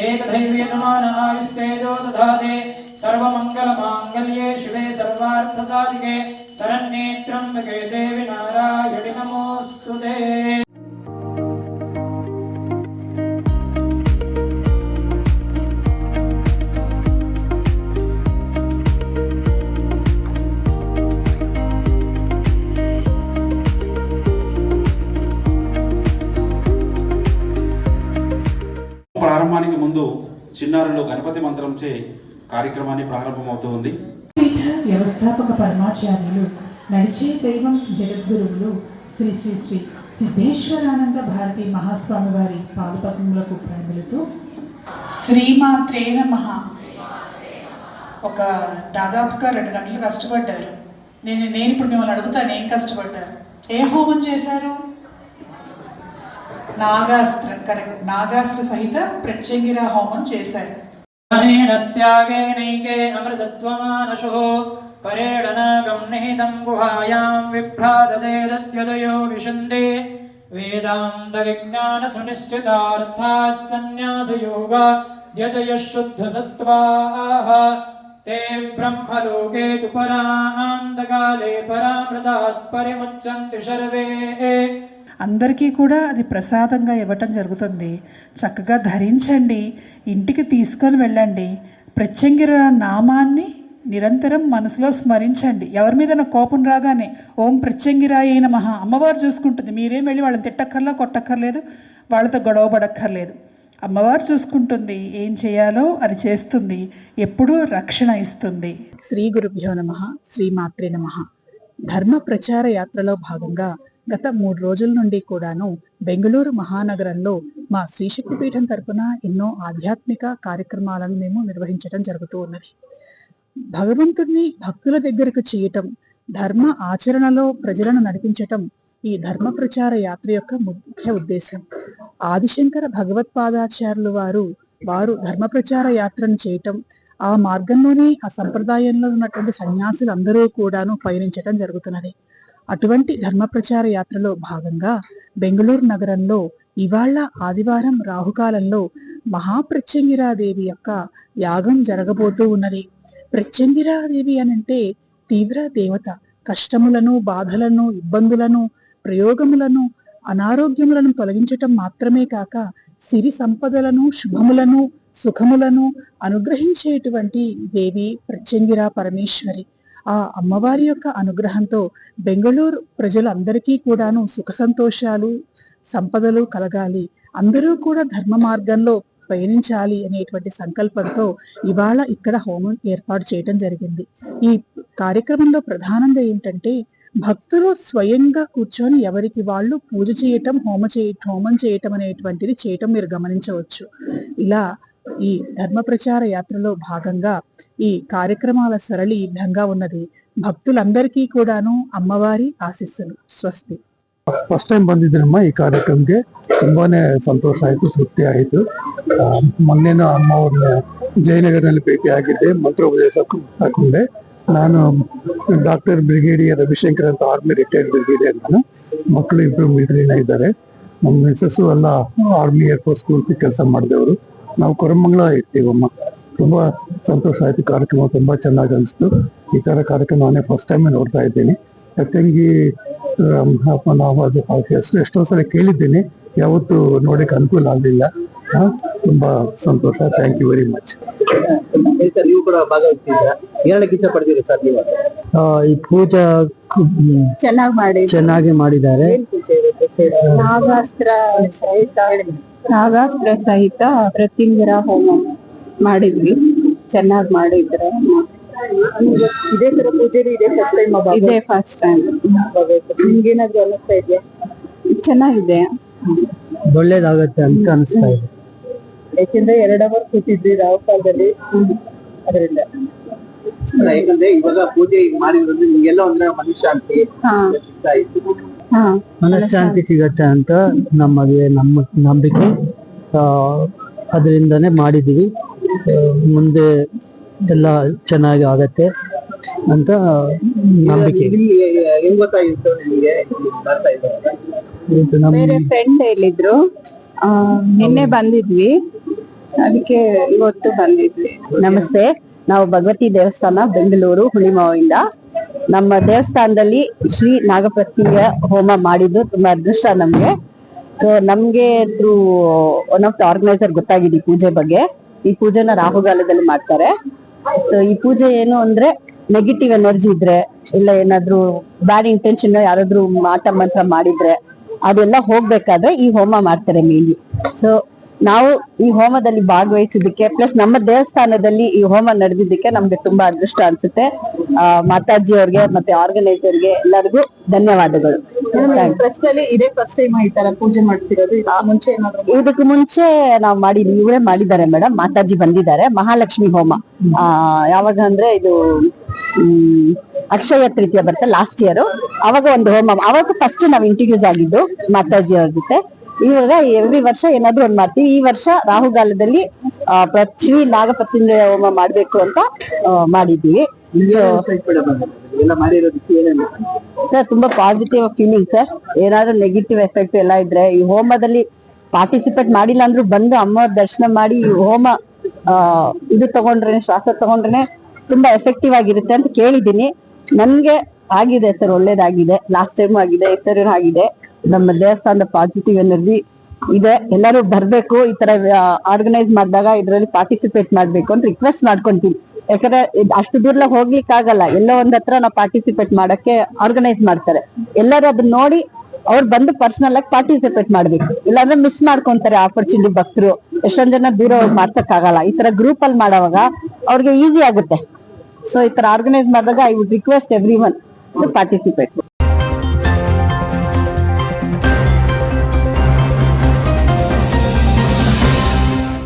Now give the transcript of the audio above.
एकधैर्यसमानायुस्तेजो दधाते सर्वमङ्गलमाङ्गल्ये शिवे सर्वार्थसाधिके शरण्ये त्र्यम्बके देवी नारायणि नमोऽस्तुते। ప్రారంభానికి ముందు చిన్నారులు గణపతి మంత్రంచే కార్యక్రమాన్ని ప్రారంభమవుతుంది. వ్యవస్థాపక పరమాచార్యులు నడిచే దైవం జగద్గురువులు శ్రీ శ్రీ శ్రీ సిద్ధేశ్వరానంద భారతి మహాస్వామి వారి పాదపద్మములకు ప్రణమిలుతూ శ్రీమాత్రే నమః. ఒక దాదాపుగా 2 గంటలు కష్టపడ్డారు. నేను ఇప్పుడు మిమ్మల్ని అడుగుతాను, ఏం కష్టపడ్డారు? ఏ హోమం చేశారు? నాగాస్త్ర, కరెక్ట్, నాగాస్త్ర సహిత ప్రత్యంగిరా హోమం చేశారు. త్యాగేణైకే అమృతత్వమానశో పరేణ నాగం నిహితం గుహాయాం విభ్రాదతే దద్యదయో విశందే వేదాంత విజ్ఞాన సునిశ్చితార్థాః సన్యాసయోగా యతయః శుద్ధసత్వాః తే బ్రహ్మలోకే తు పరాంతకాలే పరామృతాత్ పరిముచ్యంతి సర్వే. అందరికీ కూడా అది ప్రసాదంగా ఇవ్వటం జరుగుతుంది. చక్కగా ధరించండి, ఇంటికి తీసుకొని వెళ్ళండి. ప్రత్యంగిర నామాన్ని నిరంతరం మనసులో స్మరించండి. ఎవరి మీద కోపం రాగానే ఓం ప్రత్యంగిరాయ నమః, అమ్మవారు చూసుకుంటుంది. మీరేం వెళ్ళి వాళ్ళని తిట్టక్కర్లా, కొట్టక్కర్లేదు, వాళ్ళతో గొడవ పడక్కర్లేదు. అమ్మవారు చూసుకుంటుంది, ఏం చేయాలో అది చేస్తుంది, ఎప్పుడూ రక్షణ ఇస్తుంది. శ్రీ గురుభ్యో నమః. శ్రీమాత్రే నమః. ధర్మ ప్రచార యాత్రలో భాగంగా గత 3 రోజుల నుండి కూడాను బెంగళూరు మహానగరంలో మా శ్రీశక్తిపీఠం తరపున ఎన్నో ఆధ్యాత్మిక కార్యక్రమాలను మేము నిర్వహించడం జరుగుతూ ఉన్నది. భగవంతుడిని భక్తుల దగ్గరకు చేయటం, ధర్మ ఆచరణలో ప్రజలను నడిపించటం ఈ ధర్మ ప్రచార యాత్ర యొక్క ముఖ్య ఉద్దేశం. ఆదిశంకర భగవత్పాదాచార్యులు వారు ధర్మ ప్రచార యాత్రను చేయటం, ఆ మార్గంలోనే ఆ సంప్రదాయంలో ఉన్నటువంటి సన్యాసులు అందరూ కూడాను పయనించటం జరుగుతున్నది. అటువంటి ధర్మ ప్రచార యాత్రలో భాగంగా బెంగళూరు నగరంలో ఇవాళ ఆదివారం రాహుకాలంలో మహాప్రత్యంగిరాదేవి యొక్క యాగం జరగబోతూ ఉన్నది. ప్రత్యంగిరాదేవి అనంటే తీవ్ర దేవత. కష్టములను, బాధలను, ఇబ్బందులను, ప్రయోగములను, అనారోగ్యములను తొలగించటం మాత్రమే కాక సిరి సంపదలను, శుభములను, సుఖములను అనుగ్రహించేటువంటి దేవి ప్రత్యంగిరా పరమేశ్వరి. ఆ అమ్మవారి యొక్క అనుగ్రహంతో బెంగళూరు ప్రజలందరికీ కూడాను సుఖ సంతోషాలు, సంపదలు కలగాలి, అందరూ కూడా ధర్మ మార్గంలో పయనించాలి అనేటువంటి సంకల్పంతో ఇవాళ ఇక్కడ హోమం ఏర్పాటు చేయటం జరిగింది. ఈ కార్యక్రమంలో ప్రధానంగా ఏంటంటే భక్తులు స్వయంగా కూర్చొని ఎవరికి వాళ్ళు పూజ చేయటం, హోమం చేయటం అనేటువంటిది చేయటం మీరు గమనించవచ్చు. ఇలా ఈ ధర్మ ప్రచార యాత్రలో భాగంగా ఈ కార్యక్రమాల సరళి ఈ విధంగా ఉన్నది. ಭಕ್ತುలందరికీ ಕೂಡಾನು ಅಮ್ಮವಾರಿ ಆಶೀಸ್ಸುಗಳು. ಸ್ವಸ್ತಿ. ಫಸ್ಟ್ ಟೈಮ್ ಬಂದಿದ್ದೀನಮ್ಮ ಈ ಕಾರ್ಯಕ್ರಮಕ್ಕೆ. ತುಂಬಾನೇ ಸಂತೋಷ ಆಯಿತು, ತೃಪ್ತಿ ಆಯಿತು. ಮೊನ್ನೆನೂ ಅಮ್ಮವ್ರನ್ನ ಜಯನಗರದಲ್ಲಿ ಭೇಟಿಯಾಗಿದ್ದೆ, ಮಂತ್ರೋಪದೇಶ ತಗೊಂಡೆ. ನಾನು ಡಾಕ್ಟರ್ ಬ್ರಿಗೇಡಿಯರ್ ರವಿಶಂಕರ್ ಅಂತ ಆರ್ಮಿ ರಿಟೈರ್ಡ್ ಬ್ರಿಗೇಡಿಯರ್. ನಾನು ಮಕ್ಕಳು ಇಬ್ಬರು ಮಿಲಿಟರಿನ ಇದ್ದಾರೆ. ನಮ್ಮ ಮಿಸ್ಸಸ್ಸು ಎಲ್ಲ ಆರ್ಮಿ ಏರ್ಫೋರ್ಸ್ ಸ್ಕೂಲ್ ಕೆಲಸ ಮಾಡಿದವರು. ನಾವು ಕೊರಮಂಗಲ ಇರ್ತೀವಮ್ಮ. ತುಂಬಾ ಸಂತೋಷ ಆಯ್ತು. ಕಾರ್ಯಕ್ರಮ ತುಂಬಾ ಚೆನ್ನಾಗಿ ಅನಿಸ್ತು. ಈ ತರ ಕಾರ್ಯಕ್ರಮ ನಾನೇ ಫಸ್ಟ್ ಟೈಮ್ ನೋಡ್ತಾ ಇದ್ದೀನಿ. ಪ್ರತ್ಯಂಗಿ ಎಷ್ಟೋ ಸಲ ಕೇಳಿದ್ದೀನಿ, ಯಾವತ್ತು ನೋಡಕ್ಕೆ ಅನುಕೂಲ ಆಗಲಿಲ್ಲ. ತುಂಬಾ ಸಂತೋಷ. Thank you very much. ನೀವು ಕೂಡ ಭಾಗವಹಿಸಿದ್ದೀರಾ, ಹೇಳಕ್ಕೆ ಇಷ್ಟಪಡ್ತೀರಿ ಸರ್ ನೀವು? ಈ ಪೂಜಾ ಚೆನ್ನಾಗಿ ಮಾಡಿದ್ದಾರೆ. ನಾಗಾಸ್ತ್ರ ಸಹಿತ ಪ್ರತ್ಯಂಗಿರ ಹೋಮ ಮಾಡಿದ್ವಿ, ಚೆನ್ನಾಗಿ ಮಾಡಿದ್ರೆ. ಇದೇ ತರ ಪೂಜೆ ಇದೇ ಫಸ್ಟ್ ಟೈಮ್. ನಿಮ್ಗೇನಾದ್ರು ಅನಿಸ್ತಾ ಇದೆಯಾ? ಚೆನ್ನಾಗಿದೆ, ಒಳ್ಳೇದಾಗತ್ತೆ ಅಂತ ಅನಿಸ್ತಾ ಇದೆ. ಯಾಕೆಂದ್ರೆ 2 ಅವರ್ ಕೂತಿದ್ವಿ ರಾವ್ ಕಾಲದಲ್ಲಿ, ಅದರಿಂದ. ಯಾಕಂದ್ರೆ ಇವಾಗ ಪೂಜೆ ಮಾಡಿದ್ರಿಂದ ನಿಮ್ಗೆಲ್ಲ ಒಂದ್ರ ಮನಃಶಾಂತಿ ಮನಃಶಾಂತಿ ಸಿಗತ್ತೆ ಅಂತ ನಮ್ಮ ನಂಬಿಕೆ. ಅದರಿಂದನೇ ಮಾಡಿದೀವಿ. ಮುಂದೆ ಎಲ್ಲ ಚೆನ್ನಾಗಿ ಆಗತ್ತೆ ಅಂತ ನಂಬಿಕೆ. ಹೆಂಗ್ ಗೊತ್ತಾಗಿತ್ತು ನಿಮ್ಗೆ ಬರ್ತಾ ಇದ್ದಾರೆ? ಬೇರೆ ಫ್ರೆಂಡ್ ಹೇಳಿದ್ರು, ನಿನ್ನೆ ಬಂದಿದ್ವಿ. ಅದಕ್ಕೆ ಇವತ್ತು ಬಂದಿದ್ವಿ. ನಮಸ್ತೆ, ನಾವು ಭಗವತಿ ದೇವಸ್ಥಾನ ಬೆಂಗಳೂರು ಹುಳಿಮಾವಿಂದ. ನಮ್ಮ ದೇವಸ್ಥಾನದಲ್ಲಿ ಶ್ರೀ ನಾಗಪ್ರತಿಯ ಹೋಮ ಮಾಡಿದ್ದು ತುಂಬಾ ಅದೃಷ್ಟ ನಮ್ಗೆ. ಸೊ ನಮ್ಗೆ through one of the organiser ಗೊತ್ತಾಗಿದೆ ಈ ಪೂಜೆ ಬಗ್ಗೆ. ಈ ಪೂಜೆನ ರಾಹುಗಾಲದಲ್ಲಿ ಮಾಡ್ತಾರೆ. ಸೊ ಈ ಪೂಜೆ ಏನು ಅಂದ್ರೆ, ನೆಗೆಟಿವ್ ಎನರ್ಜಿ ಇದ್ರೆ ಇಲ್ಲ ಏನಾದ್ರು ಬ್ಯಾಡ್ ಇಂಟೆನ್ಷನ್ ಯಾರಾದ್ರೂ ಮಾಟ ಮಂತ್ರ ಮಾಡಿದ್ರೆ ಅದೆಲ್ಲ ಹೋಗ್ಬೇಕಾದ್ರೆ ಈ ಹೋಮ ಮಾಡ್ತಾರೆ ಮೇನ್ಲಿ. ಸೊ ನಾವು ಈ ಹೋಮದಲ್ಲಿ ಭಾಗವಹಿಸಿದ್ದಕ್ಕೆ ಪ್ಲಸ್ ನಮ್ಮ ದೇವಸ್ಥಾನದಲ್ಲಿ ಈ ಹೋಮ ನಡೆದಿದ್ದಕ್ಕೆ ನಮ್ಗೆ ತುಂಬಾ ಅದೃಷ್ಟ ಅನ್ಸುತ್ತೆ. ಮಾತಾಜಿ ಅವ್ರಿಗೆ ಮತ್ತೆ ಆರ್ಗನೈಸರ್ಗೆ ಎಲ್ಲರಿಗೂ ಧನ್ಯವಾದಗಳು. ಟ್ರಸ್ಟ್ ಅಲ್ಲಿ ಇದೇ ಫಸ್ಟ್ ಟೈಮ್ ಈ ತರ ಪೂಜೆ ಮಾಡ್ತಿರೋದು? ಮುಂಚೆ ಏನಾದ್ರು? ಇದಕ್ಕೆ ಮುಂಚೆ ನಾವು ಮಾಡಿದ್ವಿ, ಇವರೇ ಮಾಡಿದ್ದಾರೆ ಮೇಡಮ್, ಮಾತಾಜಿ ಬಂದಿದ್ದಾರೆ. ಮಹಾಲಕ್ಷ್ಮಿ ಹೋಮ ಯಾವಾಗ ಅಂದ್ರೆ ಇದು ಅಕ್ಷಯ ತೃತೀಯ ಬರುತ್ತೆ ಲಾಸ್ಟ್ ಇಯರ್, ಅವಾಗ ಒಂದು ಹೋಮ, ಅವಾಗ ಫಸ್ಟ್ ನಾವು ಇಂಟ್ರಡ್ಯೂಸ್ ಆಗಿದ್ದು ಮಾತಾಜಿ ಅವ್ರ ಜೊತೆ. ಇವಾಗ ಎವ್ರಿ ವರ್ಷ ಏನಾದ್ರು ಒಂದ್ ಮಾಡ್ತೀವಿ. ಈ ವರ್ಷ ರಾಹುಗಾಲದಲ್ಲಿ ಶ್ರೀ ನಾಗಪ್ರತಿಂಜಯ ಹೋಮ ಮಾಡ್ಬೇಕು ಅಂತ ಮಾಡಿದ್ವಿ. ಸರ್ ತುಂಬಾ ಪಾಸಿಟಿವ್ ಫೀಲಿಂಗ್ ಸರ್. ಏನಾದ್ರು ನೆಗೆಟಿವ್ ಎಫೆಕ್ಟ್ ಎಲ್ಲ ಇದ್ರೆ ಈ ಹೋಮದಲ್ಲಿ ಪಾರ್ಟಿಸಿಪೇಟ್ ಮಾಡಿಲ್ಲ ಅಂದ್ರೂ ಬಂದು ಅಮ್ಮವ್ರ ದರ್ಶನ ಮಾಡಿ ಈ ಹೋಮ ಇದು ತಗೊಂಡ್ರೆ, ಶ್ವಾಸ ತಗೊಂಡ್ರೆ ತುಂಬಾ ಎಫೆಕ್ಟಿವ್ ಆಗಿರುತ್ತೆ ಅಂತ ಕೇಳಿದೀನಿ. ನನ್ಗೆ ಆಗಿದೆ ಸರ್, ಒಳ್ಳೇದಾಗಿದೆ. ಲಾಸ್ಟ್ ಟೈಮ್ ಆಗಿದೆ, ಈ ತರ ಆಗಿದೆ. ನಮ್ಮ ದೇವಸ್ಥಾನದ ಪಾಸಿಟಿವ್ ಎನರ್ಜಿ ಇದೆ. ಎಲ್ಲರೂ ಬರ್ಬೇಕು, ಈ ತರ ಆರ್ಗನೈಸ್ ಮಾಡಿದಾಗ ಇದ್ರಲ್ಲಿ ಪಾರ್ಟಿಸಿಪೇಟ್ ಮಾಡ್ಬೇಕು ಅಂತ ರಿಕ್ವೆಸ್ಟ್ ಮಾಡ್ಕೊಂತೀನಿ. ಯಾಕಂದ್ರೆ ಅಷ್ಟು ದೂರ ಹೋಗ್ಲಿಕ್ಕೆ ಆಗಲ್ಲ, ಎಲ್ಲೋ ಒಂದ್ ಹತ್ರ ನಾವು ಪಾರ್ಟಿಸಿಪೇಟ್ ಮಾಡಕ್ಕೆ ಆರ್ಗನೈಸ್ ಮಾಡ್ತಾರೆ. ಎಲ್ಲರೂ ಅದನ್ನ ನೋಡಿ ಅವ್ರು ಬಂದು ಪರ್ಸನಲ್ ಆಗಿ ಪಾರ್ಟಿಸಿಪೇಟ್ ಮಾಡ್ಬೇಕು. ಇಲ್ಲಾಂದ್ರೆ ಮಿಸ್ ಮಾಡ್ಕೊಂತಾರೆ ಆಪರ್ಚುನಿಟಿ. ಭಕ್ತರು ಎಷ್ಟೊಂದ್ ಜನ ದೂರ ಹೋಗಿ ಮಾಡ್ಸಕ್ ಆಗಲ್ಲ. ಈ ತರ ಗ್ರೂಪ್ ಅಲ್ಲಿ ಮಾಡೋವಾಗ ಅವ್ರಿಗೆ ಈಸಿ ಆಗುತ್ತೆ. ಸೊ ಈ ತರ ಆರ್ಗನೈಸ್ ಮಾಡಿದಾಗ I would request everyone to participate.